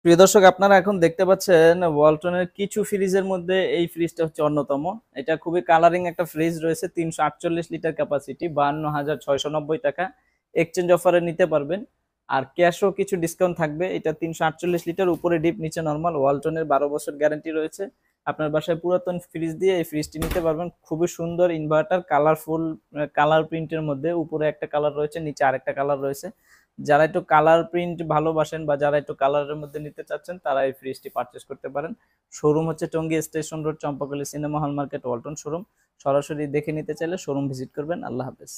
প্রিয় দর্শক, আপনারা এখন দেখতে পাচ্ছেন ওয়ালটনের কিছু ফ্রিজের মধ্যে এই ফ্রিজটা হচ্ছে অন্যতম। এটা খুবই কালারিং একটা ফ্রিজ রয়েছে, 348 লিটার ক্যাপাসিটি, 52,690 টাকা। এক্সচেঞ্জ অফারে নিতে পারবেন। আর ক্যাশও কিছু ডিসকাউন্ট থাকবে। এটা 348 লিটার, উপরে ডিপ নিচে নর্মাল। ওয়ালটনের 12 বছর গ্যারান্টি রয়েছে। আপনার বাসায় পুরাতন ফ্রিজ দিয়ে এই ফ্রিজটি নিতে পারবেন। খুবই সুন্দর ইনভার্টার, কালারফুল, কালার প্রিন্টের মধ্যে। উপরে একটা কালার রয়েছে, নিচে আরেকটা কালার রয়েছে। যারা একটু কালার প্রিন্ট ভালোবাসেন বা যারা একটু কালারের মধ্যে নিতে চাচ্ছেন, তারা এই ফ্রিজটি পারচেস করতে পারেন। শোরুম হচ্ছে Tongi station road, Champakali cinema hall market, Walton showroom. সরাসরি দেখে নিতে চাইলে শোরুম ভিজিট করবেন। আল্লাহ হাফেজ।